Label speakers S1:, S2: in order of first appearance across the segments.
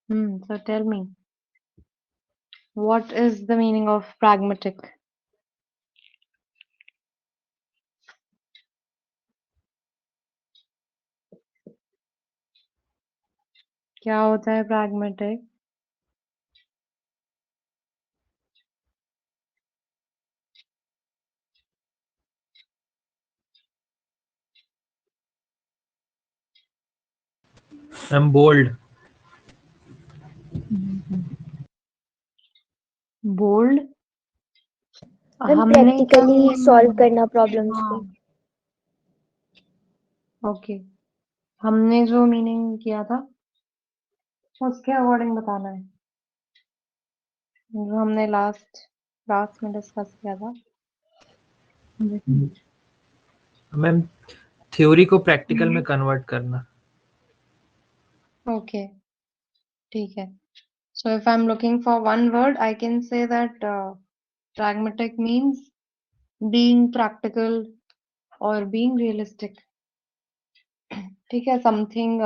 S1: So tell me, what is the meaning of pragmatic? क्या होता है pragmatic?
S2: I'm bold.
S1: Bold?
S3: Ma'am
S1: हमने क्या
S3: प्रैक्टिकली सॉल्व करना प्रॉब्लम्स को।
S1: हाँ, ओके। हमने जो मीनिंग किया था उसके अकॉर्डिंग बताना है, जो हमने लास्ट क्लास में डिस्कस किया था।
S2: मैम थ्योरी को प्रैक्टिकल में कन्वर्ट करना।
S1: ओके, ठीक है। So if I'm looking for one word, I can say that pragmatic means being practical or being realistic. ठीक है, something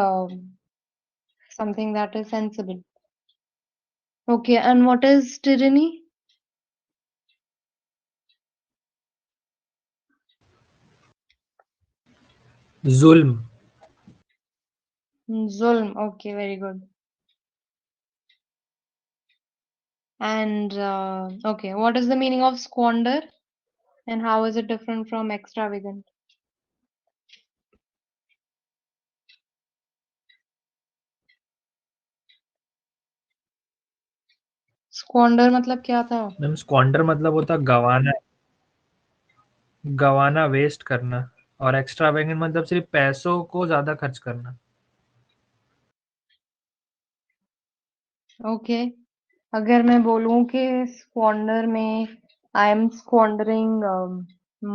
S1: that is sensible. Okay, and what is tyranny?
S2: जुल्म।
S1: Zulm. Okay, very good. And okay, what is the meaning of squander and how is it different from extravagant? Squander मतलब क्या था?
S2: Ma'am स्क्वांडर मतलब होता गवाना, गवाना वेस्ट करना, और एक्स्ट्रावेगेंट मतलब सिर्फ पैसों को ज्यादा खर्च करना।
S1: ओके, अगर मैं बोलूं कि स्क्वांडर में आई एम स्क्वांडरिंग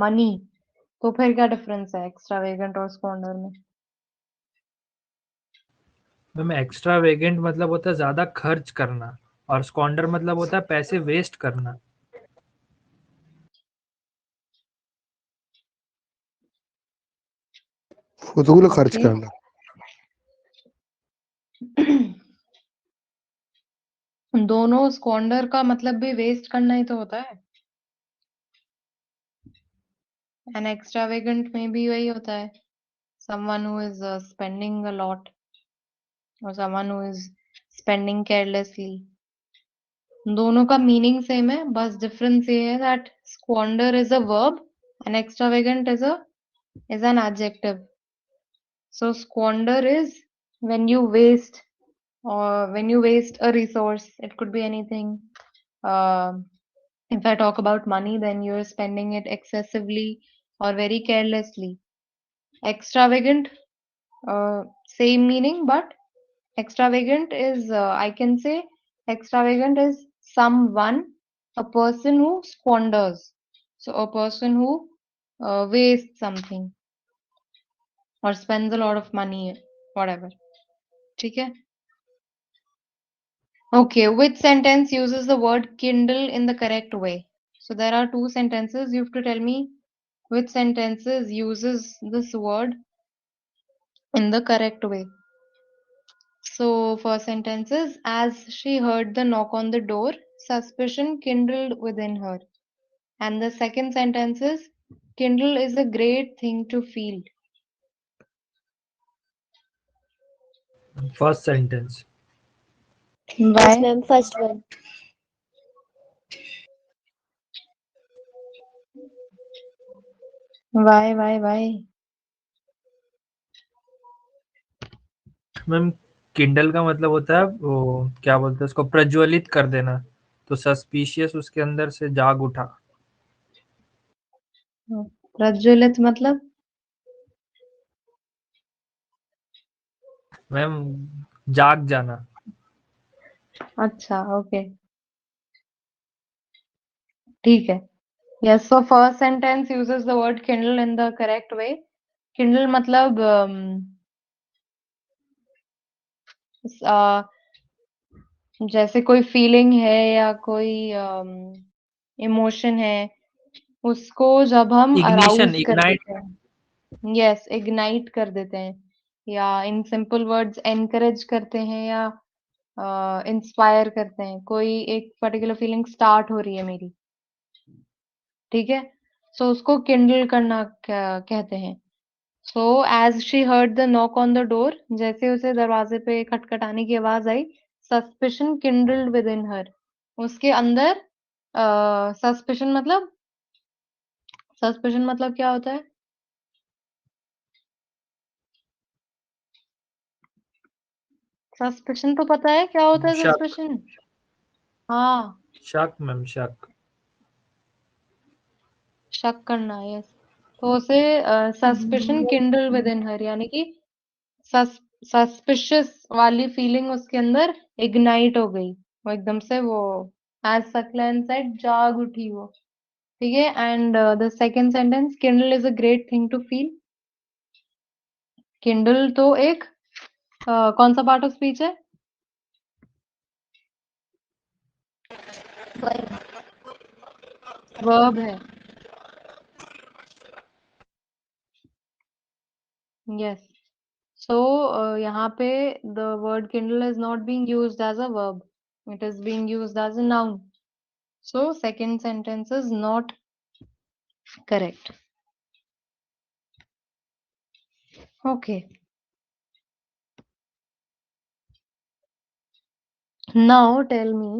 S1: मनी, तो फिर क्या डिफरेंस है एक्स्ट्रावेगेंट और स्क्वांडर में?
S2: मैम एक्स्ट्रावेगेंट मतलब होता है ज्यादा खर्च करना, और स्क्वांडर मतलब होता है पैसे वेस्ट करना।
S4: फजूल खर्च
S1: ओके।
S4: करना।
S1: दोनों स्क्वांडर का मतलब भी वेस्ट करना ही तो होता है, एंड एक्स्ट्रावेगेंट में भी वही होता है, someone who is spending a lot or someone who is spending carelessly. दोनों का मीनिंग सेम है, बस डिफरेंस ये है that squander is a verb and extravagant is an adjective. So squander is when you waste, or when you waste a resource. It could be anything. If I talk about money, then you're spending it excessively or very carelessly. Extravagant, same meaning, but extravagant is, I can say, extravagant is someone, a person who squanders. So a person who wastes something or spends a lot of money, whatever. ठीक है? Okay, which sentence uses the word Kindle in the correct way? So there are two sentences. You have to tell me which sentences uses this word in the correct way. So first sentence is, as she heard the knock on the door, suspicion kindled within her. And the second sentence is, kindle is a great thing to feel.
S2: First sentence.
S3: Yes
S1: Why?
S3: Ma'am first one.
S1: Why?
S2: Ma'am Kindle का मतलब होता है वो क्या बोलते हैं उसको, प्रज्वलित कर देना, तो सस्पिशियस उसके अंदर से जाग उठा।
S1: प्रज्वलित मतलब?
S2: मैम जाग जाना।
S1: अच्छा, ओके, ठीक है। Yes, so first sentence uses the word kindle in the correct way. Kindle मतलब जैसे कोई फीलिंग है या कोई इमोशन है, उसको जब हम
S2: इग्निशन,
S1: अराउज कर
S2: इग्नाइट।
S1: देते हैं, यस, इग्नाइट कर देते हैं, या इन सिंपल वर्ड्स एनकरेज करते हैं, या इंस्पायर करते हैं, कोई एक पर्टिकुलर फीलिंग स्टार्ट हो रही है मेरी, ठीक है, सो उसको किंडल करना कहते हैं। So as she heard the knock on the door, जैसे उसे दरवाजे पे खटखटाने की आवाज आई, suspicion kindled within her, उसके अंदर सस्पिशन मतलब क्या होता है? सस्पिशन तो पता है क्या होता है
S2: शक,
S1: सस्पिशन? हाँ,
S2: शक मैम, शक।
S1: शक करना, यस। तो उसे सस्पिशन किंडल विद इन हर, यानी कि सस्पिशियस वाली फीलिंग उसके अंदर इग्नाइट हो गई, वो एकदम से वो एज सकलन सेड जाग उठी वो, ठीक है। And the second sentence, kindle is a great thing to feel. Kindle तो एक कौन सा पार्ट ऑफ स्पीच है? वर्ब है, यस। सो यहाँ पे the word kindle is not being used as a verb, it is being used as a noun, so second sentence is not correct. Okay, now tell me,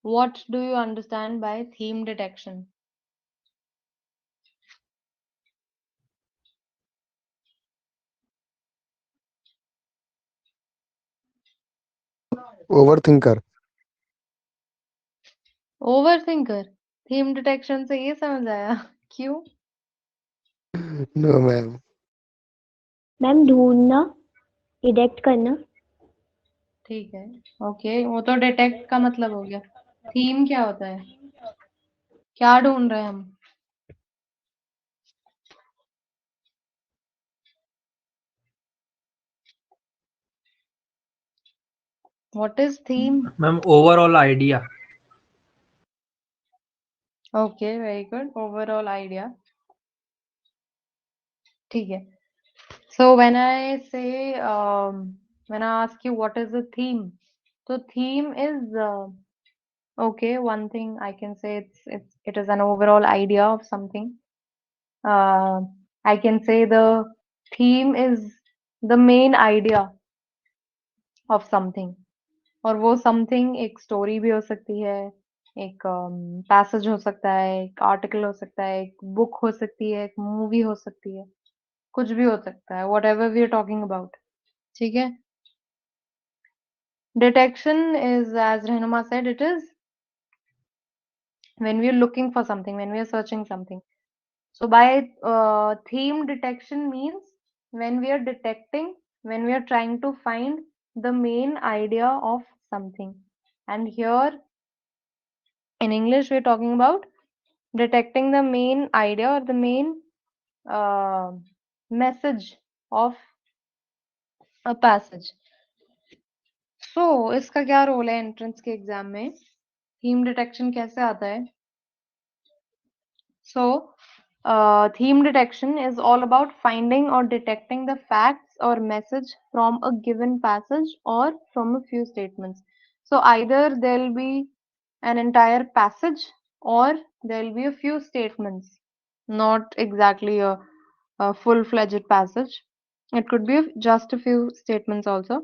S1: what do you understand by theme detection?
S4: Overthinker.
S1: Overthinker, theme detection से ये समझ आया क्यों?
S4: No ma'am.
S3: Ma'am ढूंढना, detect करना।
S1: ठीक है, okay, वो तो डिटेक्ट का मतलब हो गया। थीम क्या होता है? क्या ढूंढ रहे हैं हम? What is theme?
S2: Ma'am overall idea.
S1: Okay, very good. Overall idea. ठीक है. So when I say, when I ask you what is a theme, so theme is okay. One thing I can say, it is an overall idea of something. Uh, I can say the theme is the main idea of something. और वो something एक story भी हो सकती है, एक passage हो सकता है, एक article हो सकता है, एक book हो सकती है, एक movie हो सकती है, कुछ भी हो सकता है, whatever we are talking about, ठीक है। Detection is, as Rehnuma said, it is when we are looking for something, when we are searching something. So by theme detection means when we are detecting, when we are trying to find the main idea of something. And here in English, we're talking about detecting the main idea or the main uh, message of a passage. So इसका क्या role है entrance के exam में? Theme detection कैसे आता है? So theme detection is all about finding or detecting the facts or message from a given passage or from a few statements. So either there'll be an entire passage or there'll be a few statements, not exactly a full-fledged passage. It could be just a few statements also.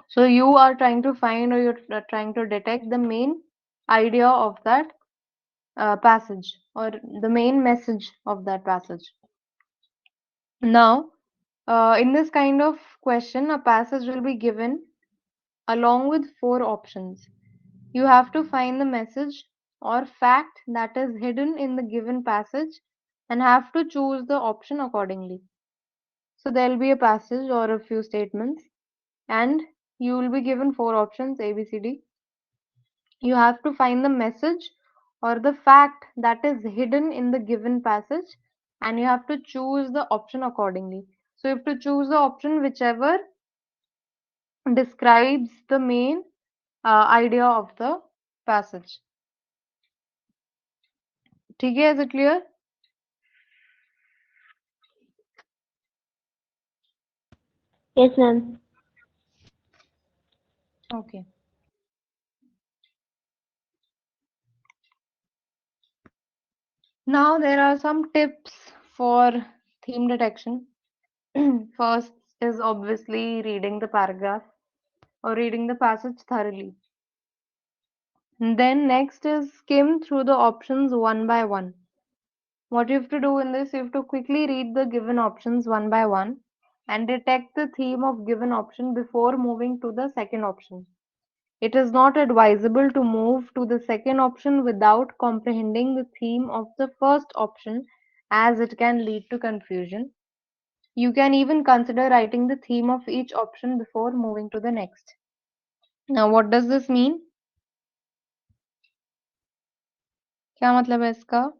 S1: So you are trying to find, or you're trying to detect the main idea of that passage or the main message of that passage. Now, in this kind of question, a passage will be given along with 4 options. You have to find the message or fact that is hidden in the given passage and have to choose the option accordingly. So there will be a passage or a few statements and you will be given 4 options A, B, C, D. You have to find the message or the fact that is hidden in the given passage and you have to choose the option accordingly. So you have to choose the option whichever describes the main idea of the passage. ठीक है, is it clear?
S3: Yes ma'am.
S1: Okay. Now there are some tips for theme detection. First is obviously reading the paragraph or reading the passage thoroughly. Then next is skim through the options one by one. What you have to do in this, you have to quickly read the given options one by one and detect the theme of given option before moving to the second option. It is not advisable to move to the second option without comprehending the theme of the first option, as it can lead to confusion. You can even consider writing the theme of each option before moving to the next. Now, what does this mean? क्या मतलब है इसका?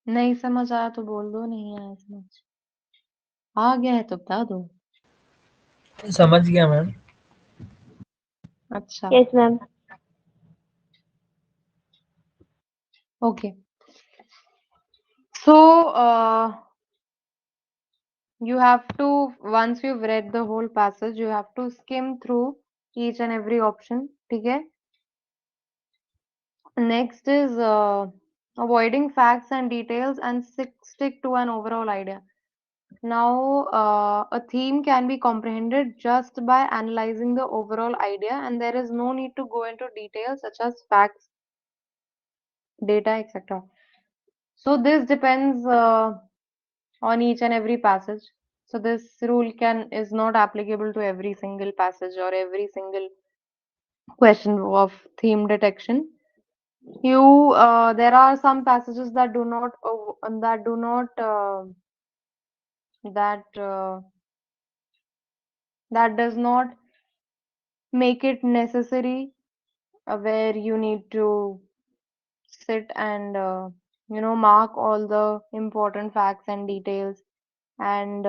S1: नहीं समझ आया तो बोल दो, नहीं आया समझ आ गया है तो बता दो.
S2: समझ गया मैम.
S1: अच्छा.
S3: Yes, ma'am.
S1: Okay. So, you have to, once you've read the whole passage, you have to skim through each and every option. ठीक है? Next is avoiding facts and details and stick to an overall idea. Now, a theme can be comprehended just by analyzing the overall idea, and there is no need to go into details such as facts, data, etc. So, this depends on each and every passage. So, this rule is not applicable to every single passage or every single question of theme detection. There are some passages that do not that that does not make it necessary, where you need to sit and mark all the important facts and details and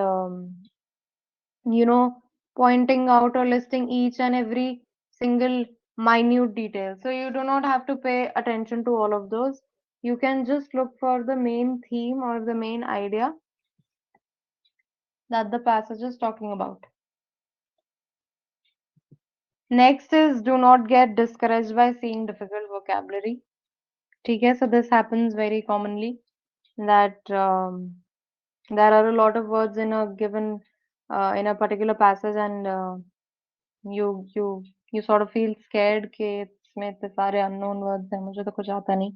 S1: you know pointing out or listing each and every single minute detail. So you do not have to pay attention to all of those. You can just look for the main theme or the main idea that the passage is talking about. Next is do not get discouraged by seeing difficult vocabulary. Okay, so this happens very commonly that there are a lot of words in a given in a particular passage, and you you you sort of feel scared कि इसमें इतने सारे unknown words हैं, मुझे तो कुछ आता नहीं.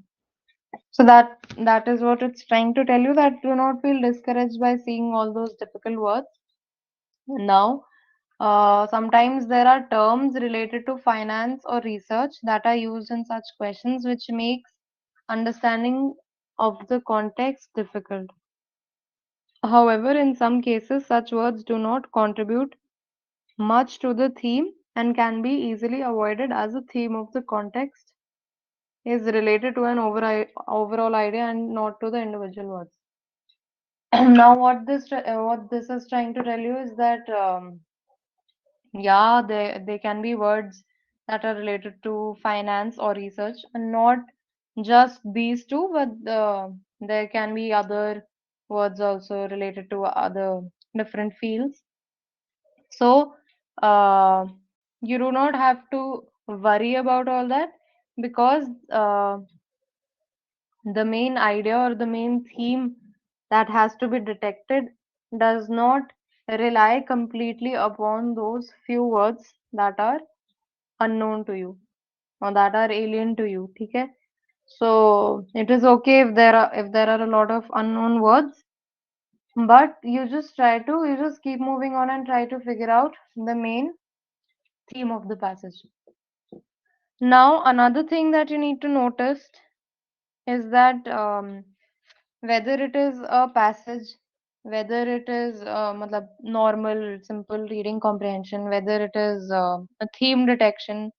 S1: So that is what it's trying to tell you, that do not feel discouraged by seeing all those difficult words. Now, sometimes there are terms related to finance or research that are used in such questions, which makes understanding of the context difficult. However, in some cases, such words do not contribute much to the theme and can be easily avoided, as the theme of the context is related to an overall idea and not to the individual words. Now, what this is trying to tell you is that yeah, they can be words that are related to finance or research, and not just these two, but there can be other words also related to other different fields. So, uh, you do not have to worry about all that, because the main idea or the main theme that has to be detected does not rely completely upon those few words that are unknown to you or that are alien to you. Okay, so it is okay if there are a lot of unknown words, but you just keep moving on and try to figure out the main theme of the passage. Now, another thing that you need to notice is that whether it is a passage, whether it is normal, simple reading comprehension, whether it is a theme detection,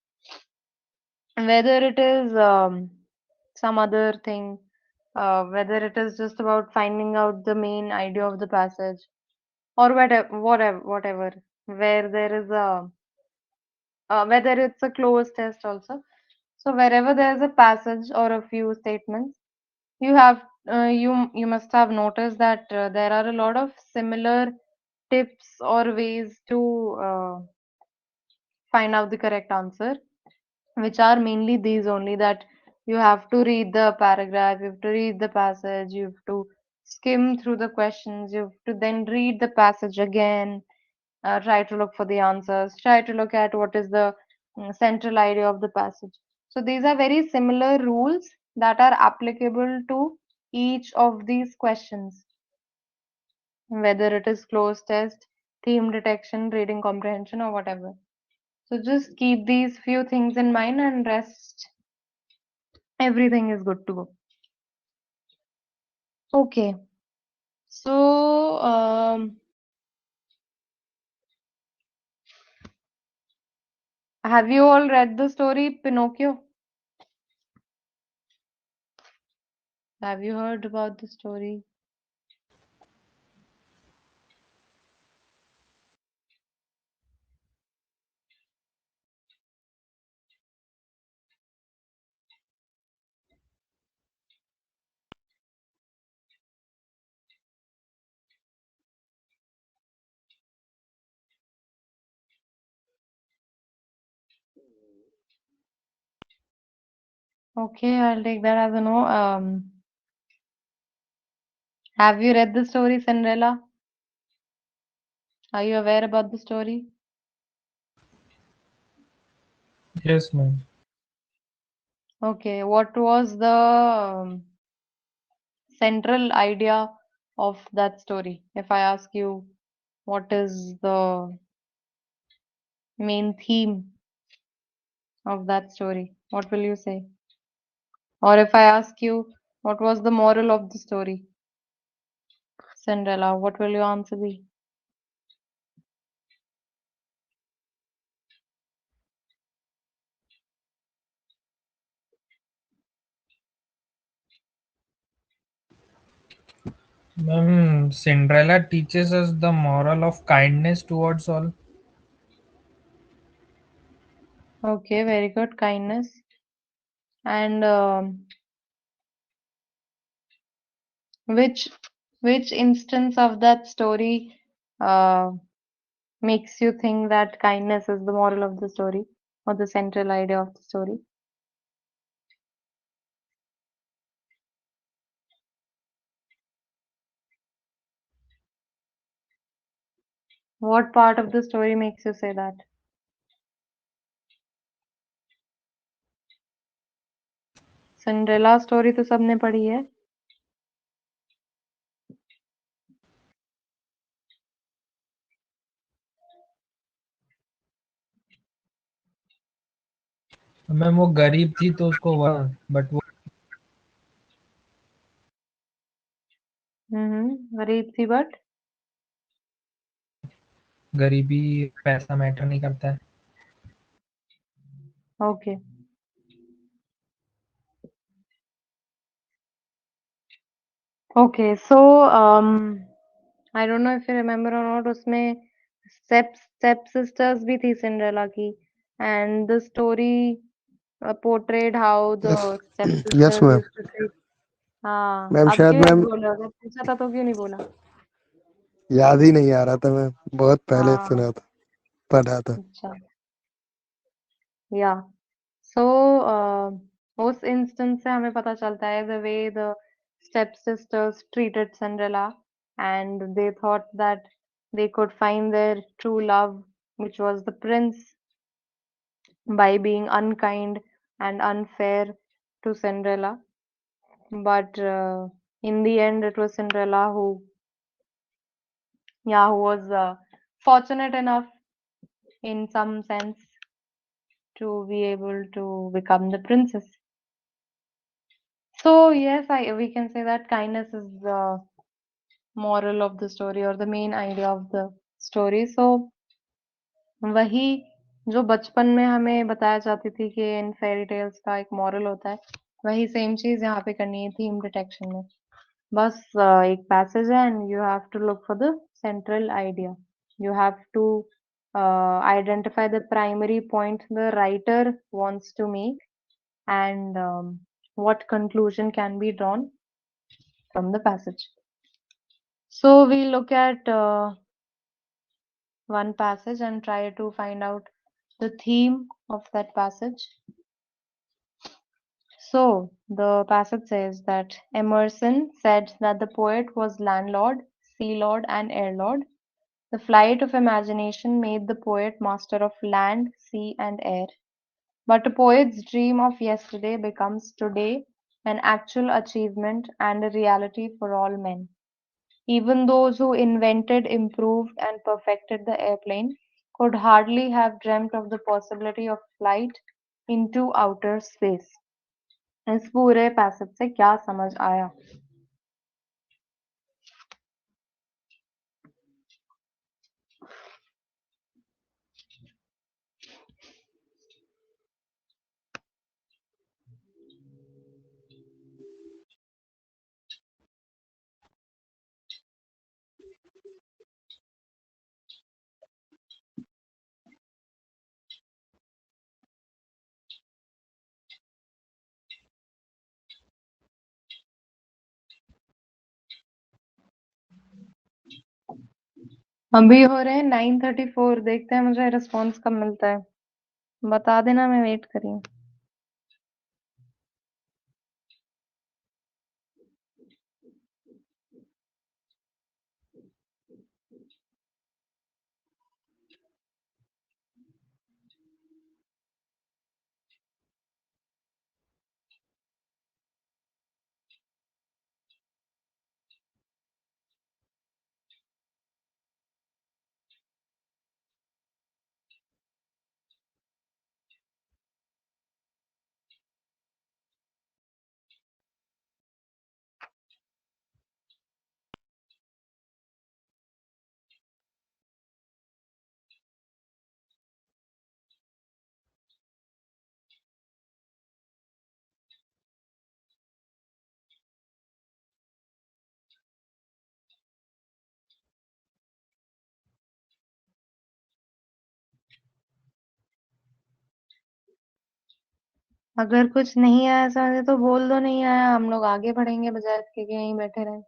S1: whether it is some other thing, whether it is just about finding out the main idea of the passage, or whatever, where there is a whether it's a closed test also. So wherever there's a passage or a few statements, you have you must have noticed that there are a lot of similar tips or ways to find out the correct answer, which are mainly these only, that you have to read the paragraph, you have to read the passage, you have to skim through the questions, you have to then read the passage again, try to look for the answers, try to look at what is the central idea of the passage. So these are very similar rules that are applicable to each of these questions, whether it is cloze test, theme detection, reading comprehension, or whatever. So just keep these few things in mind, and rest everything is good to go. Okay, so have you all read the story Pinocchio? Have you heard about the story? Okay, I'll take that as a no. Have you read the story Cinderella? Are you aware about the story?
S2: Yes, ma'am.
S1: Okay, what was the central idea of that story? If I ask you, what is the main theme of that story, what will you say? Or if I ask you, what was the moral of the story, Cinderella, what will your answer be?
S2: Ma'am, Cinderella teaches us the moral of kindness towards all.
S1: Okay, very good, kindness. And which which instance of that story uh, makes you think that kindness is the moral of the story or the central idea of the story? What part of the story makes you say that? Cinderella story तो सबने पढ़ी है.
S2: Ma'am वो गरीब थी तो उसको but वो
S1: गरीब थी बट
S2: गरीबी पैसा मैटर नहीं करता है.
S1: Okay. Okay, so I don't know if you remember और नॉट, उसमें स्टेप सिस्टर्स भी थी सिंड्रेला की, and the story portrayed how the
S4: yes yes
S1: stepsisters
S4: ma'am.
S1: used to treat. हाँ,
S4: मैम
S1: अब
S4: शायद
S1: क्यों याद
S4: मैम
S1: बोल रहे हो? अगर पूछा था तो क्यों नहीं बोला?
S4: याद ही नहीं आ रहा था. मैं बहुत पहले
S1: हाँ,
S4: सुना था, पढ़ा था.
S1: अच्छा, या सो उस इंस्टेंस से हमें पता चलता है the way the step sisters treated Cinderella, and they thought that they could find their true love, which was the prince, by being unkind and unfair to Cinderella. But in the end, it was Cinderella who, yeah, who was fortunate enough in some sense to be able to become the princess. So yes, we can say that kindness is the moral of the story or the main idea of the story. So वही जो बचपन में हमें बताया जाती थी कि इन fairy tales का एक मॉरल होता है, वही सेम चीज यहाँ पे करनी है थीम डिटेक्शन में. बस एक पैसेज है and you have to look for the central idea. You have to identify the primary point the writer wants to make, and what conclusion can be drawn from the passage. So we look at one passage and try to find out the theme of that passage. So the passage says that Emerson said that the poet was landlord, sea lord, and air lord. The flight of imagination made the poet master of land, sea, and air. But a poet's dream of yesterday becomes today an actual achievement and a reality for all men. Even those who invented, improved, and perfected the airplane could hardly have dreamt of the possibility of flight into outer space. इस पूरे passage से क्या समझ आया? अभी हो रहे हैं 9:34. देखते हैं मुझे रिस्पॉन्स कब मिलता है. बता देना, मैं वेट कर रही हूँ. अगर कुछ नहीं आया समझे तो बोल दो नहीं आया. हम लोग आगे बढ़ेंगे बजाय इसके कि यहीं बैठे रहें.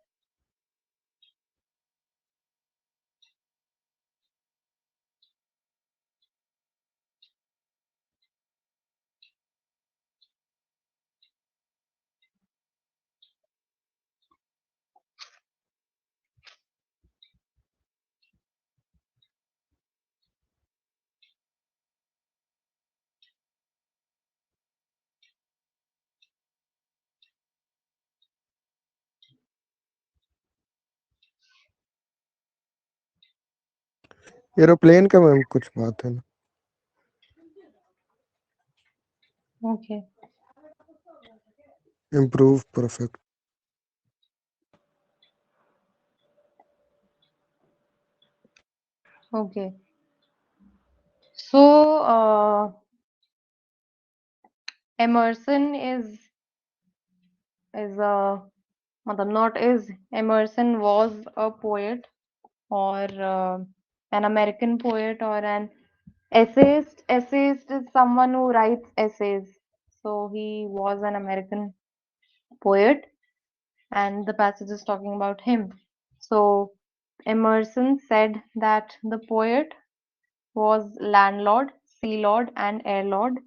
S4: एरोप्लेन का मैम कुछ बात है ना.
S1: Okay.
S4: Improve perfect.
S1: Okay. So, Emerson is a मतलब not is Emerson was a poet or an American poet or an essayist. Essayist is someone who writes essays. So he was an American poet, and the passage is talking about him. So Emerson said that the poet was landlord, sea lord, and air lord.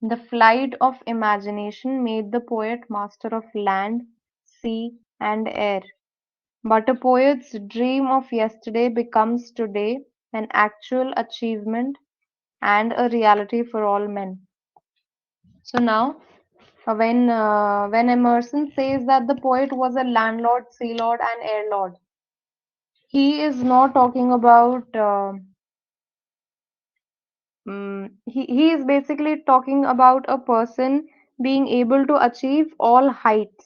S1: The flight of imagination made the poet master of land, sea, and air. But a poet's dream of yesterday becomes today an actual achievement and a reality for all men. So now, when Emerson says that the poet was a landlord, sea lord, and air lord, he is not talking about. He is basically talking about a person being able to achieve all heights,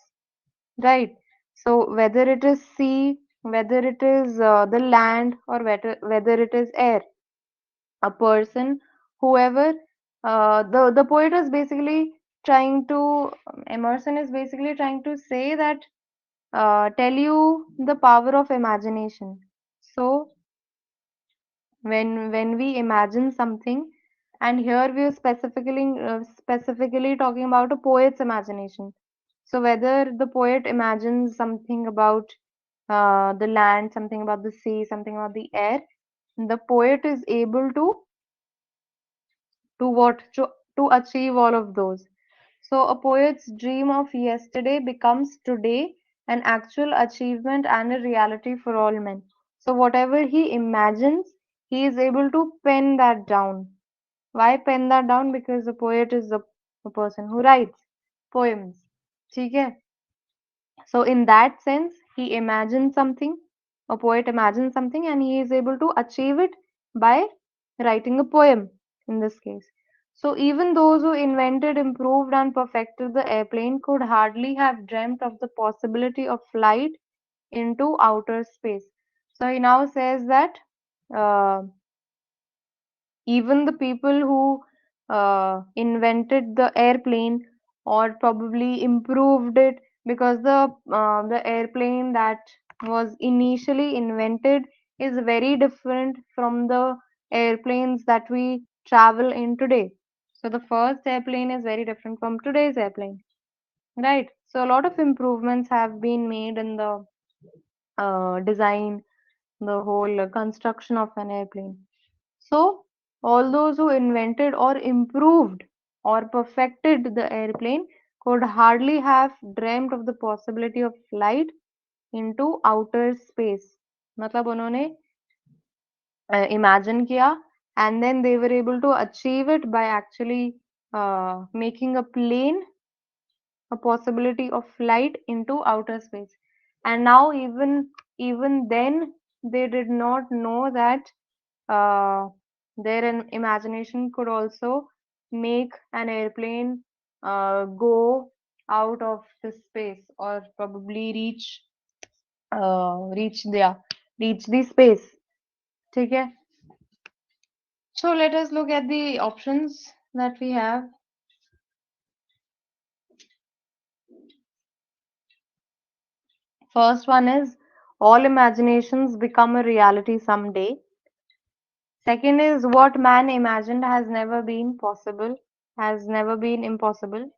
S1: right? So whether it is sea, whether it is the land, or whether it is air, a person, whoever, the poet is basically trying to Emerson is basically trying to say that tell you the power of imagination. So when we imagine something, And here we are specifically talking about a poet's imagination. So whether the poet imagines something about the land, something about the sea, something about the air, the poet is able to what to achieve all of those. So a poet's dream of yesterday becomes today an actual achievement and a reality for all men. So whatever he imagines, he is able to pen that down. Why pen that down? Because the poet is the person who writes poems. ठीक है? So in that sense, he imagines something, a poet imagines something, and he is able to achieve it by writing a poem in this case. So even those who invented, improved, and perfected the airplane could hardly have dreamt of the possibility of flight into outer space. So he now says that uh, even the people who invented the airplane or probably improved it, because the airplane that was initially invented is very different from the airplanes that we travel in today. So the first airplane is very different from today's airplane, right? So a lot of improvements have been made in the design, the whole construction of an airplane. So, all those who invented or improved or perfected the airplane could hardly have dreamt of the possibility of flight into outer space. मतलब उन्होंने imagine किया, and then they were able to achieve it by actually making a plane a possibility of flight into outer space. And now even then they did not know that uh, their imagination could also make an airplane go out of the space or probably reach the space. ठीक है? So let us look at the options that we have. First one is all imaginations become a reality someday. Second is what man imagined has never been impossible.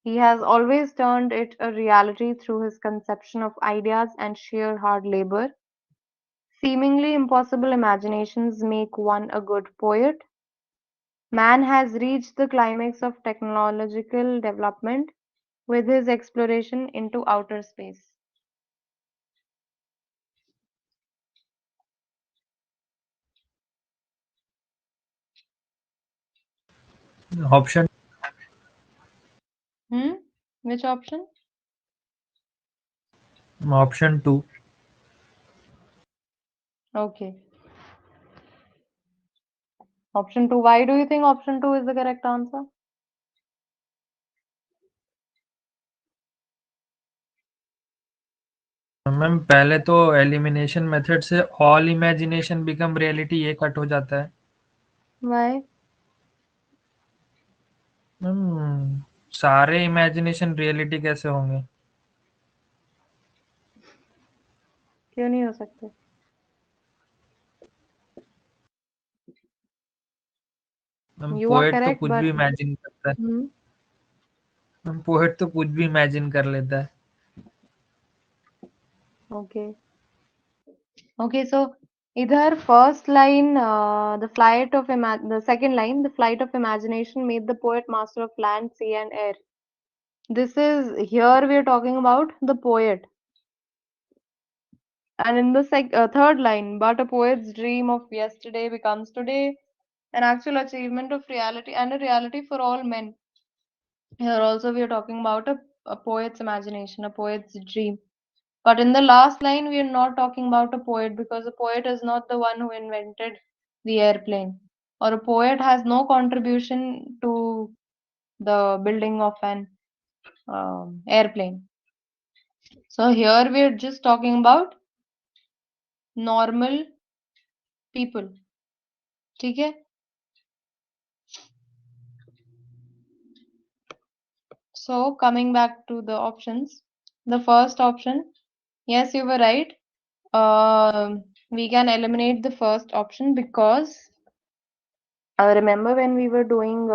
S1: He has always turned it a reality through his conception of ideas and sheer hard labor. Seemingly impossible imaginations make one a good poet. Man has reached the climax of technological development with his exploration into outer space.
S2: Option
S1: Hmm? Which option?
S2: option 2.
S1: Okay. Option 2. Why do you think option 2 is the correct answer?
S2: Ma'am पहले तो elimination method से all imagination become reality ये cut हो जाता है
S1: Why?
S2: Ma'am सारे imagination reality कैसे होंगे
S1: क्यों नहीं हो सकते?
S2: मैम
S1: You are
S2: पोएट तो
S1: correct,
S2: कुछ
S1: but
S2: भी इमेजिन करता है
S1: hmm.
S2: मैम पोएट तो कुछ भी इमेजिन कर लेता है
S1: Okay. Okay, so either first line, the second line, the flight of imagination made the poet master of land, sea, and air. This is here we are talking about the poet, and in the third line, but a poet's dream of yesterday becomes today an actual achievement of reality and a reality for all men. Here also we are talking about a poet's imagination, a poet's dream. But in the last line, we are not talking about a poet because a poet is not the one who invented the airplane, or a poet has no contribution to the building of an airplane. So here we are just talking about normal people. ठीक है? So coming back to the options, the first option, yes, you were right. We can eliminate the first option because Remember when we were doing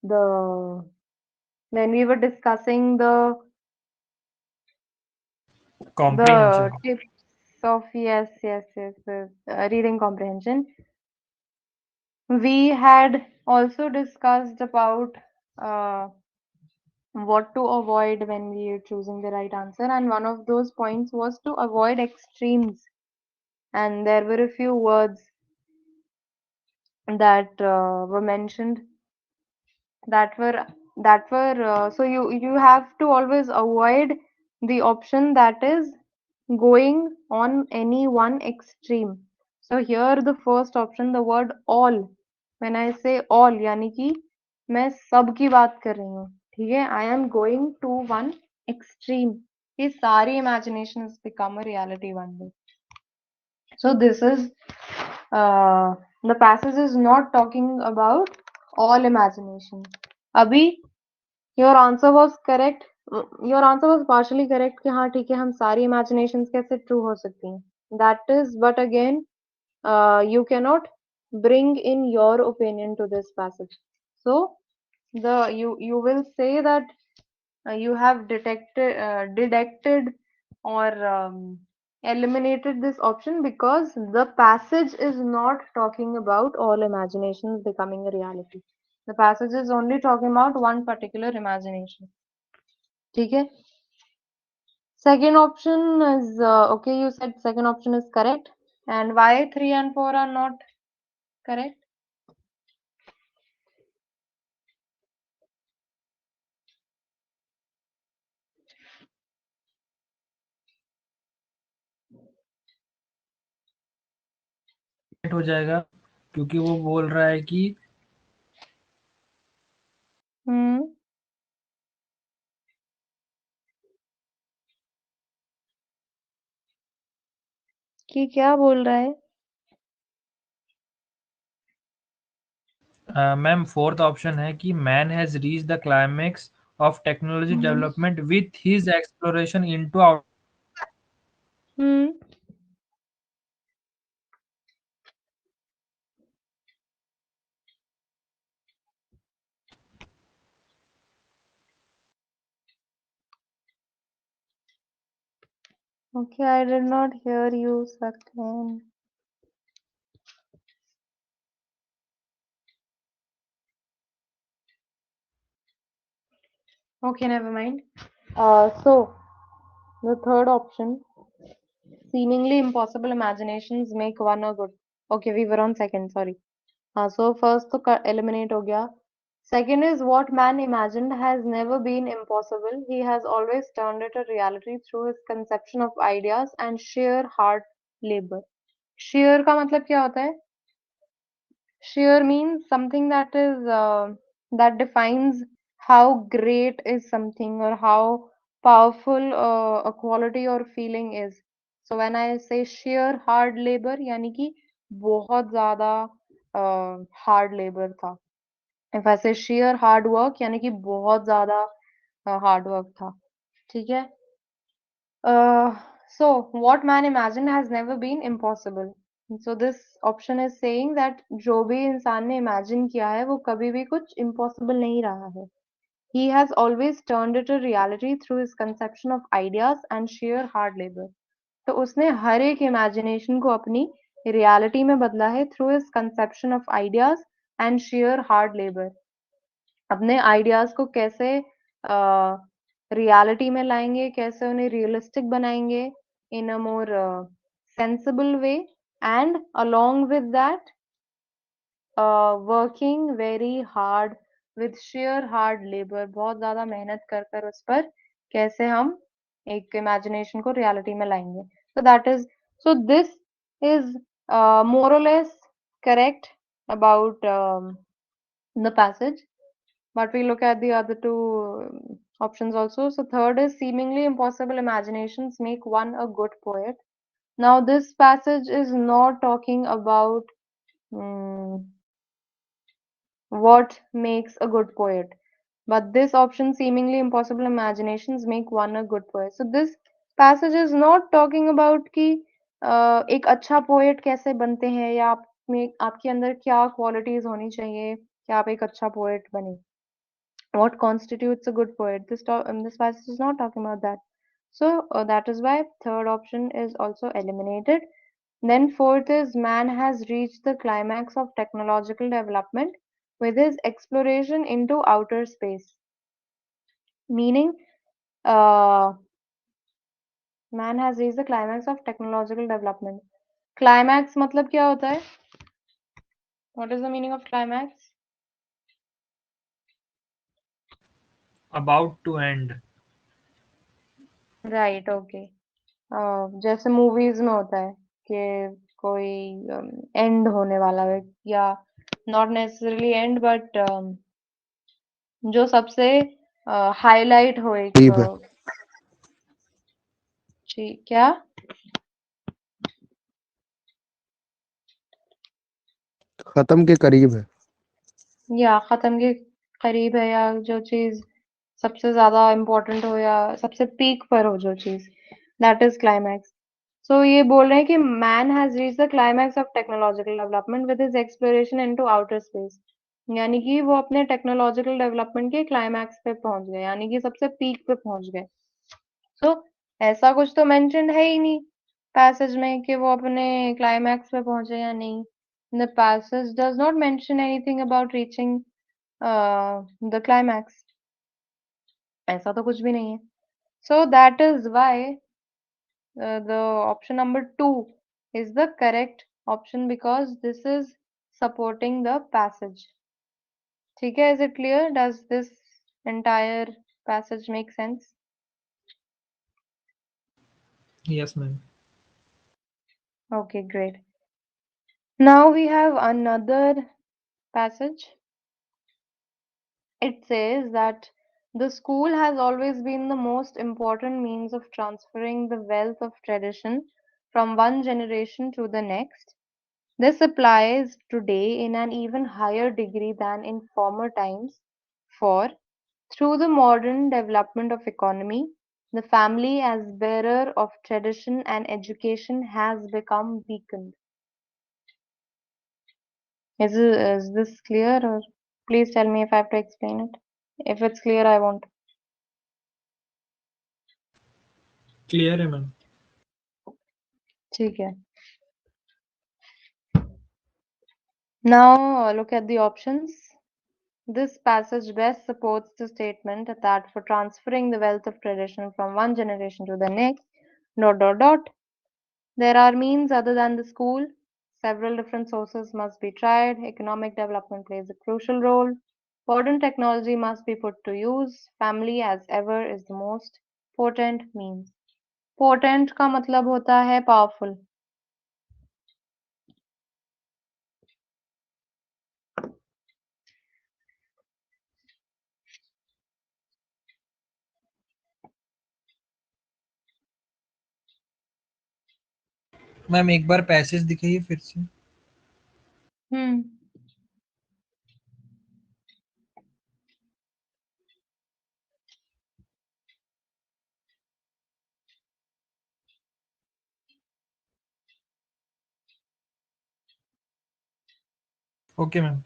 S1: the when we were discussing the
S2: comprehension.
S1: tips of yes, reading comprehension. We had also discussed about uh, what to avoid when we are choosing the right answer, and one of those points was to avoid extremes. And there were a few words that were mentioned that were so you have to always avoid the option that is going on any one extreme. So here the first option, the word all, when I say all यानी कि मैं सब की बात कर रही हूँ, ठीक है, I am going to one extreme, ये सारी imaginations become a reality one day. So this is the passage is not talking about all imagination. Abhi, your answer was correct. Your answer was partially correct कि हाँ ठीक है हम सारी imaginations कैसे true हो सकती हैं. That is, but again, you cannot bring in your opinion to this passage. So you will say that you have deducted or eliminated this option because the passage is not talking about all imaginations becoming a reality. The passage is only talking about one particular imagination. ठीक है? Second option is okay. You said second option is correct, and why 3 and 4 are not correct?
S2: हो जाएगा क्योंकि वो बोल रहा है कि
S1: हम्म कि क्या बोल रहा है?
S2: मैम फोर्थ ऑप्शन है कि man has reach the climax of technology development with his exploration into out
S1: hmm Okay, I did not hear you, Sakyan. Okay, never mind. So the third option, seemingly impossible imaginations make one a good. Okay, we were on second, sorry. So first to eliminate हो गया. Second is what man imagined has never been impossible. He has always turned it a reality through his conception of ideas and sheer hard labor. Sheer का मतलब क्या होता है? Sheer means something that is that defines how great is something or how powerful a quality or feeling is. So when I say sheer hard labor, यानी कि बहुत ज़्यादा hard labor था. If I say sheer hard work, यानी कि बहुत ज़्यादा hard work था. ठीक है? So what man imagined has never been impossible. So this option is saying that जो भी इंसान ने imagine किया है वो कभी भी कुछ impossible नहीं रहा है. He has always turned it a reality through his conception of ideas and sheer hard labor. तो उसने हर एक imagination को अपनी reality में बदला है through his conception of ideas and sheer hard labor. अपने आइडियाज को कैसे रियलिटी में लाएंगे, कैसे उन्हें रियलिस्टिक बनाएंगे in a more sensible way, and along with that working very hard with sheer hard labour, बहुत ज्यादा मेहनत कर कर उस पर कैसे हम एक इमेजिनेशन को रियलिटी में लाएंगे. So that is so this is more or less correct about the passage. But we look at the other two options also. So third is seemingly impossible imaginations make one a good poet. Now this passage is not talking about mm, what makes a good poet, but this option, seemingly impossible imaginations make one a good poet. So this passage is not talking about कि एक अच्छा poet कैसे बनते हैं या आप में आपके अंदर क्या क्वालिटीज होनी चाहिए कि आप एक अच्छा पोएट बने. What constitutes a good poet? This passage is not talking about that. So that is why third option is also eliminated. Then fourth is man has reached the climax of technological development with his exploration into outer space. Meaning, uh, man has reached the climax of technological development. Climax मतलब क्या होता है? What is the meaning of climax?
S2: About to end.
S1: Right, okay. जैसे movies में होता है कि कोई एंड होने वाला है या नॉट नेसेसरली एंड बट जो सबसे हाईलाइट हो एक
S4: करीब है,
S1: क्या
S4: खत्म के करीब है।
S1: या खत्म के करीब है या जो चीज सबसे ज्यादा इम्पोर्टेंट हो या सबसे पीक पर हो जो चीज दैट इज क्लाइमैक्स. सो ये बोल रहे हैं कि man has reach the climax of technological development with his exploration into outer space. यानी कि वो अपने टेक्नोलॉजिकल डेवलपमेंट के क्लाइमैक्स पे पहुंच गए यानी कि सबसे पीक पे पहुंच गए. तो ऐसा कुछ तो मेंशन है ही नहीं पैसेज में कि वो अपने क्लाइमैक्स पे पहुंचे या नहीं. The passage does not mention anything about reaching the climax. ऐसा तो कुछ भी नहीं है. सो that is why the option number 2 is the correct option because this is supporting the passage. ठीक है, is it clear? Does this entire passage make sense?
S2: Yes, ma'am.
S1: Okay, great. Now we have another passage. It says that the school has always been the most important means of transferring the wealth of tradition from one generation to the next. This applies today in an even higher degree than in former times, for through the modern development of economy, the family as bearer of tradition and education has become weakened. Is this clear or please tell me if I have to explain it. If it's clear, I won't.
S2: Clear है ma'am.
S1: ठीक है. Now look at the options. This passage best supports the statement that for transferring the wealth of tradition from one generation to the next, there are means other than the school. Several different sources must be tried. Economic development plays a crucial role. Modern technology must be put to use. Family, as ever, is the most potent means. Potent का मतलब होता है powerful.
S2: Ma'am एक बार passage दिखाइए फिर से.
S1: Hmm.
S2: Okay ma'am.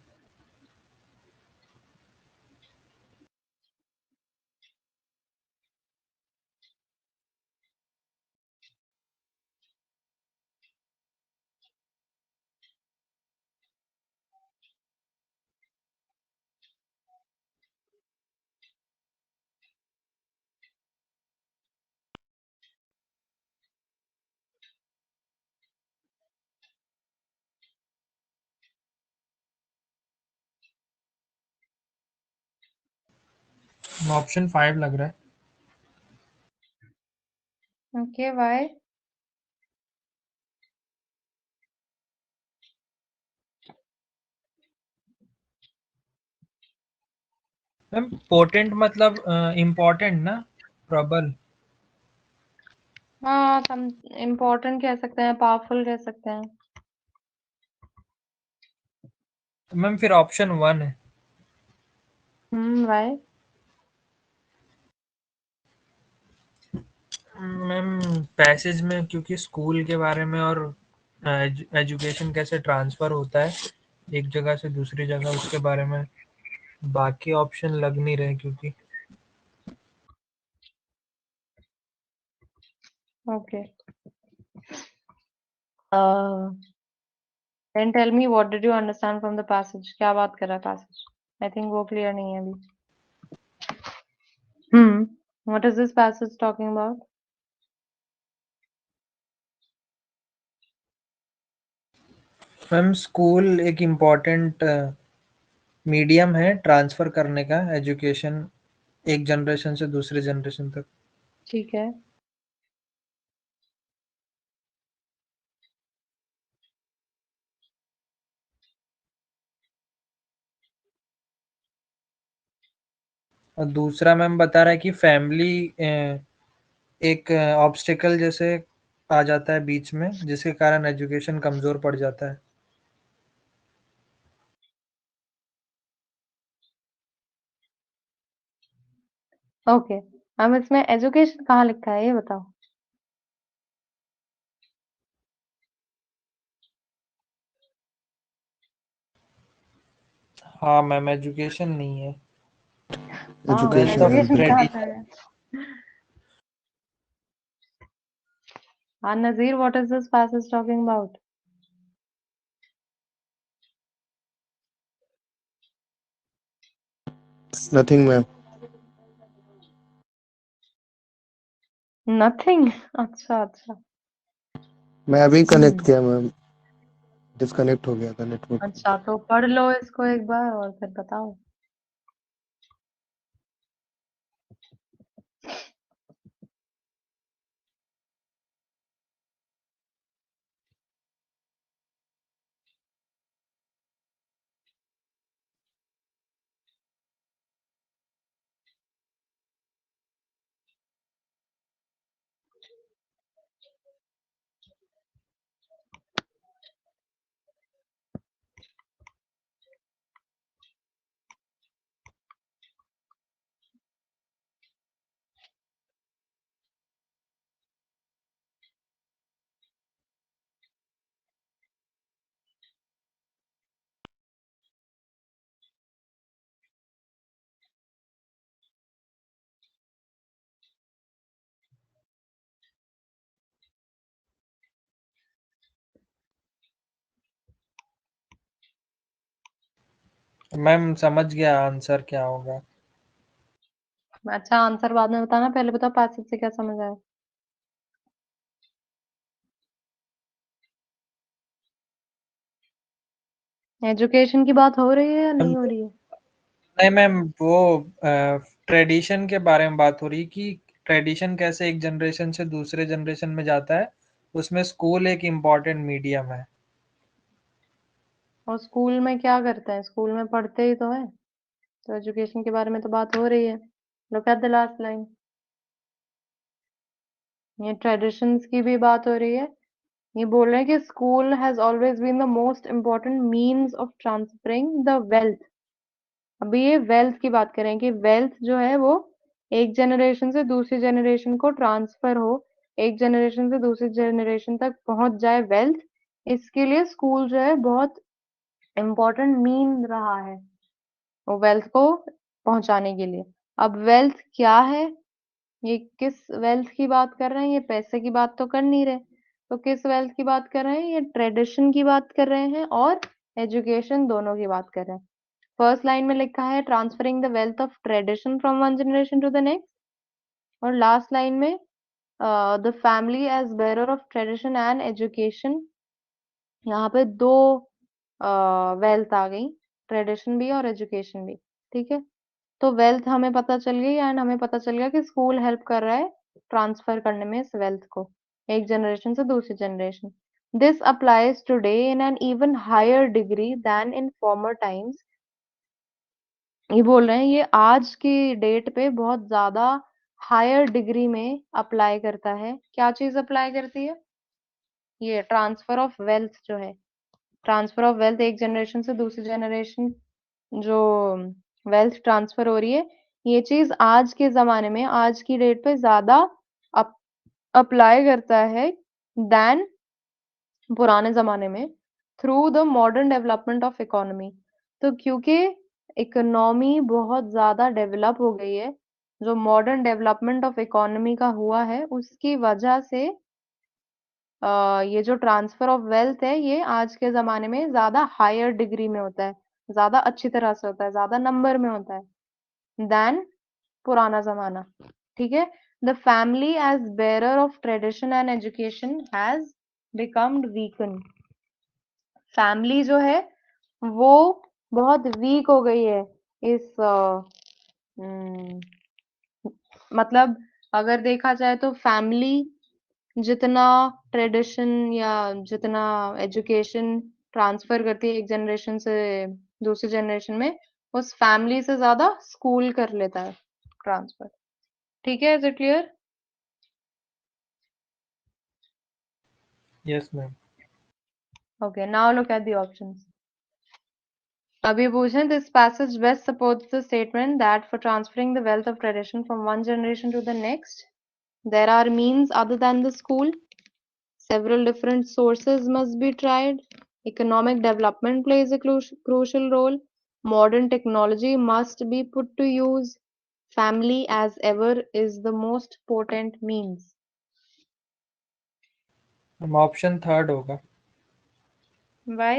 S2: Option 5 लग रहा है.
S1: Okay, why?
S2: मैम पोटेंट मतलब इम्पोर्टेंट ना, प्रबल.
S1: हाँ, हम इम्पोर्टेंट कह सकते हैं, पावरफुल कह सकते हैं.
S2: मैम फिर ऑप्शन 1 है.
S1: Why?
S2: मैम पैसेज में क्योंकि स्कूल के बारे में और एजुकेशन कैसे ट्रांसफर होता है एक जगह से दूसरी जगह, उसके बारे में। बाकी ऑप्शन लग नहीं रहे क्योंकि
S1: Okay. Then tell me, what did you understand from the passage? क्या बात कर रहा है passage? I think वो clear नहीं है अभी. What is this passage talking about?
S2: Ma'am school एक इम्पॉर्टेंट मीडियम है ट्रांसफर करने का एजुकेशन एक जनरेशन से दूसरे जनरेशन तक।
S1: ठीक है.
S2: और दूसरा मैम बता रहा है कि फैमिली एक ऑब्स्टिकल जैसे आ जाता है बीच में, जिसके कारण एजुकेशन कमजोर पड़ जाता है।
S1: ओके. हम इसमें एजुकेशन कहाँ लिखा है ये बताओ.
S2: हाँ मैम, एजुकेशन नहीं है,
S1: हाँ,
S2: वेल्थ
S4: एजुकेशन
S2: ऑफ
S4: है
S1: एजुकेशन
S4: भी।
S1: कहाँ
S2: ट्रेडिशन।
S1: पे है? हाँ Nazir, what is this passage talking about?
S4: Nothing ma'am,
S1: Nothing. अच्छा अच्छा.
S4: मैं अभी कनेक्ट
S1: हम्म.
S4: किया मैम, डिस्कनेक्ट हो गया था नेटवर्क।
S1: अच्छा तो पढ़ लो इसको एक बार और फिर बताओ.
S2: मैम समझ गया आंसर क्या होगा।
S1: अच्छा आंसर बाद में बताना, पहले बताओ पैसेज से क्या समझ आया. एजुकेशन की बात हो रही है या
S2: मैम
S1: नहीं हो रही है?
S2: नहीं मैम, वो ट्रेडिशन के बारे में बात हो रही कि ट्रेडिशन कैसे एक जनरेशन से दूसरे जनरेशन में जाता है, उसमें स्कूल एक इम्पॉर्टेंट मीडियम है।
S1: और स्कूल में क्या करते हैं? स्कूल में पढ़ते ही तो है. तो एजुकेशन के बारे में तो बात हो रही है. Look at the last line. ये ट्रेडिशंस की भी बात हो रही है. ये बोल रहे हैं कि school has always been the most important means of transferring the wealth. अभी ये वेल्थ की बात करें कि वेल्थ जो है वो एक जनरेशन से दूसरी जनरेशन को ट्रांसफर हो, एक जनरेशन से दूसरी जनरेशन तक पहुंच जाए वेल्थ. इसके लिए स्कूल जो है बहुत इम्पोर्टेंट मीन रहा है वो वेल्थ को पहुंचाने के लिए. अब वेल्थ क्या है? ये किस वेल्थ की बात कर रहे हैं? ये पैसे की बात तो कर नहीं रहे. तो किस वेल्थ की बात कर रहे हैं? ये ट्रेडिशन की बात कर रहे हैं और एजुकेशन, दोनों की बात कर रहे हैं. फर्स्ट लाइन में लिखा है transferring the wealth of tradition from one generation to the next. और लास्ट लाइन में the family as bearer of tradition and education. यहाँ पे दो वेल्थ आ गई, ट्रेडिशन भी और एजुकेशन भी. ठीक है. तो वेल्थ हमें पता चल गई एंड हमें पता चल गया कि स्कूल हेल्प कर रहा है ट्रांसफर करने में इस वेल्थ को एक जनरेशन से दूसरी generation. This applies today in an even higher degree than in former times. ये बोल रहे हैं ये आज की डेट पे बहुत ज्यादा हायर डिग्री में अप्लाई करता है. क्या चीज अप्लाई करती है? ये ट्रांसफर ऑफ वेल्थ जो है. ट्रांसफर ऑफ वेल्थ, एक जनरेशन से दूसरी जनरेशन जो वेल्थ ट्रांसफर हो रही है, ये चीज आज के जमाने में, आज की डेट पे ज्यादा अप्लाई करता है देन पुराने जमाने में through the modern development of economy. तो क्योंकि इकोनॉमी बहुत ज्यादा डेवलप हो गई है, जो मॉडर्न डेवलपमेंट ऑफ इकोनॉमी का हुआ है उसकी वजह से ये जो ट्रांसफर ऑफ वेल्थ है ये आज के ज़माने में ज़्यादा हायर डिग्री में होता है, ज़्यादा अच्छी तरह से होता है, ज़्यादा नंबर में होता है देन पुराना ज़माना। ठीक है? The family as bearer of tradition and education has becomed weaken. Family जो है वो बहुत वीक हो गई है इस मतलब अगर देखा जाए तो फैमिली जितना ट्रेडिशन या जितना एजुकेशन ट्रांसफर करती है एक जनरेशन से दूसरी जनरेशन में, उस फैमिली से ज्यादा स्कूल कर लेता है ट्रांसफर। ठीक है? Is it clear?
S2: Yes ma'am.
S1: Okay, now look at the options. अभी पूछें, this passage best supports the statement that for transferring the wealth of tradition from one generation to the next there are means other than the school. Several different sources must be tried. Economic development plays a crucial role. Modern technology must be put to use. Family, as ever, is the most potent means.
S2: Option third होगा,
S1: Why?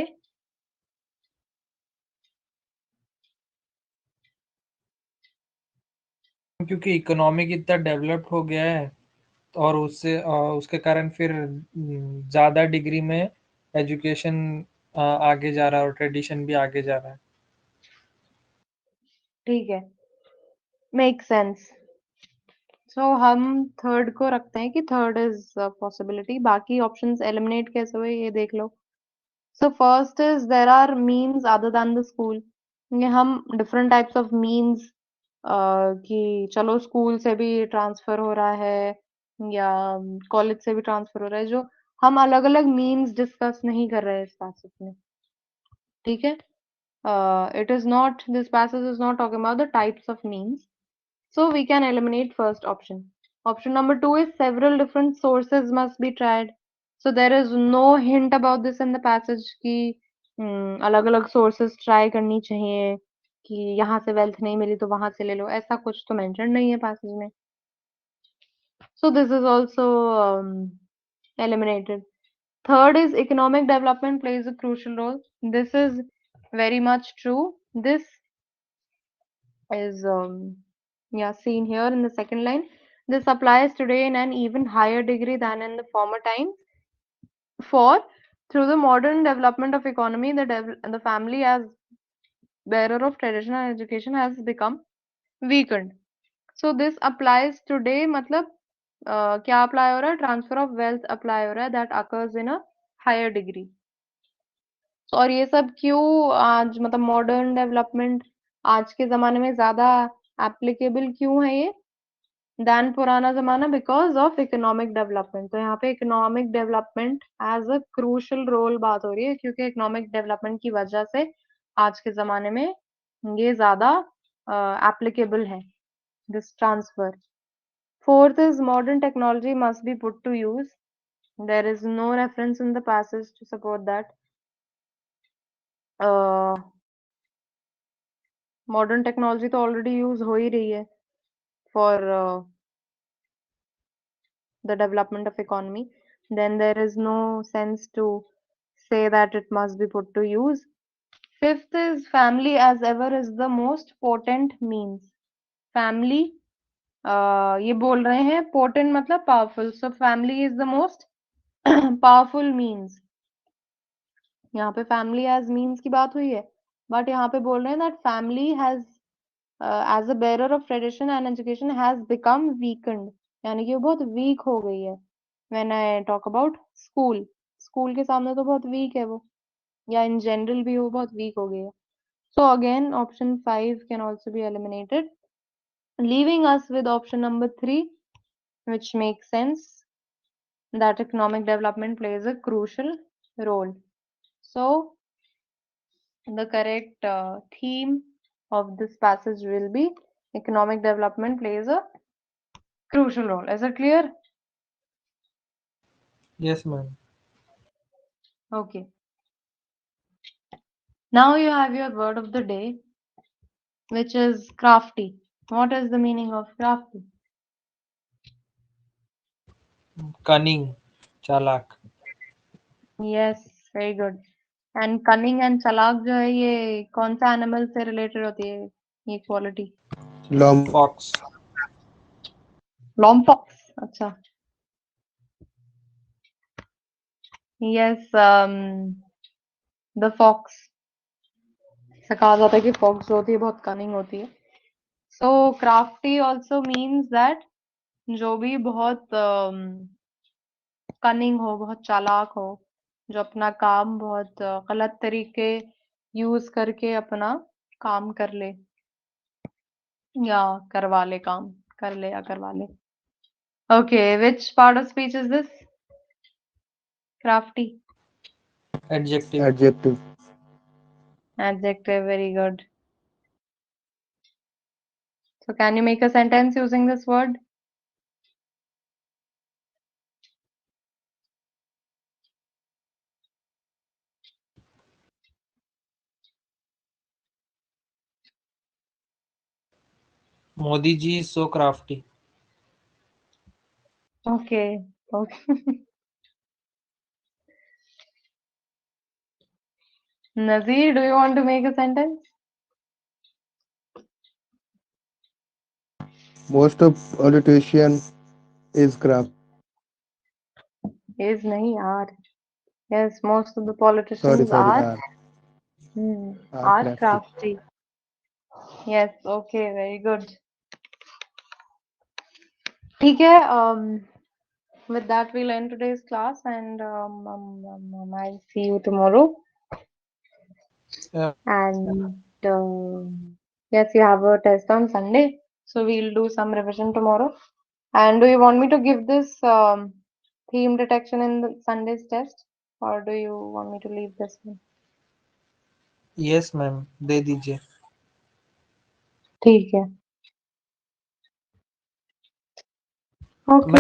S2: क्योंकि economy इतना developed हो गया है और उससे उसके कारण फिर ज़्यादा डिग्री में एजुकेशन आगे जा रहा है और ट्रेडिशन भी आगे जा रहा है।
S1: ठीक है, मेक सेंस। सो हम थर्ड को रखते हैं कि थर्ड इज पॉसिबिलिटी, बाकी ऑप्शंस एलिमिनेट कैसे हुए ये देख लो। So first is there are means other than the school. ये हम डिफरेंट टाइप्स ऑफ मीन्स कि चलो स्कूल से भी ट्रांसफर हो रहा है या कॉलेज से भी ट्रांसफर हो रहा है, जो हम अलग अलग मीन्स डिस्कस नहीं कर रहे हैं इस पैसेज में। ठीक है? It is not, this passage is not talking about the types of means, so we can eliminate first option. Option number two is several different sources must be tried. So there is no hint about this in the passage कि अलग अलग sources try करनी चाहिए कि यहाँ से wealth नहीं मिली तो वहां से ले लो, ऐसा कुछ तो mentioned नहीं है passage में. So this is also eliminated. Third is economic development plays a crucial role. This is very much true. This is yeah, seen here in the second line. This applies today in an even higher degree than in the former times. For through the modern development of economy, the family as bearer of traditional education has become weakened. So this applies today, मतलब क्या apply हो रहा है? Transfer of wealth apply हो रहा है, that occurs in a higher degree. और ये सब क्यों आज मतलब मॉडर्न डेवलपमेंट आज के ज़माने में ज़्यादा एप्लीकेबल क्यों है ये देन पुराना ज़माना? Because of economic development. तो यहाँ पे economic development as a crucial role बात हो रही है, क्योंकि इकोनॉमिक डेवलपमेंट की वजह से आज के ज़माने में ये ज़्यादा एप्लीकेबल है, this transfer. Fourth is modern technology must be put to use. There is no reference in the passage to support that. Modern technology तो already use हो ही रही है for the development of economy. Then there is no sense to say that it must be put to use. Fifth is family as ever is the most potent means. Family ये बोल रहे हैं potent मतलब powerful. So family is the most powerful means. यहाँ पे family as means की बात हुई है, बट यहाँ पे बोल रहे हैं that family has as a bearer of tradition and education has become weakened, यानी कि वो बहुत वीक हो गई है। When I talk about school, school के सामने तो बहुत वीक है वो, या इन जनरल भी वो बहुत वीक हो गई है। So again option 5 can also be eliminated, leaving us with option number 3, which makes sense that economic development plays a crucial role. So the correct theme of this passage will be economic development plays a crucial role. Is it clear?
S2: Yes ma'am.
S1: Okay. Now you have your word of the day, which is crafty. What is the meaning of crafty?
S2: Cunning, चालाक.
S1: Yes, very good. And cunning and चालाक जो है ये कौन सा animal से related होती है ये क्वालिटी?
S4: Lomb
S2: Fox.
S1: लॉमफॉक्स. अच्छा. Yes, the fox. ऐसा कहा जाता है कि fox जो होती है बहुत cunning होती है. So crafty also means that जो भी बहुत cunning हो, बहुत चालाक हो, जो अपना काम बहुत गलत तरीके यूज करके अपना काम कर ले या करवा ले काम, कर ले या करवा ले. Okay, which part of speech is this? Crafty.
S2: Adjective.
S4: Adjective
S1: Adjective, very good. So can you make a sentence using this word?
S2: Modi ji is so crafty.
S1: Okay. Okay. Nazir, do you want to make a sentence?
S4: Most of politician is craft
S1: Is nahi yaar. Yes, most of the
S4: sorry
S1: politicians
S4: sorry
S1: are
S4: are are
S1: are
S4: crafty
S1: crafty. Yes, okay, very good. ठीक है. With that we'll end today's class and I'll see you tomorrow.
S2: Yeah.
S1: And yes, you have a test on Sunday, so we'll do some revision tomorrow. And do you want me to give this theme detection in the Sunday's test, or do you want me to leave this one?
S2: Yes, ma'am. दे दीजिए.
S1: ठीक है. Okay.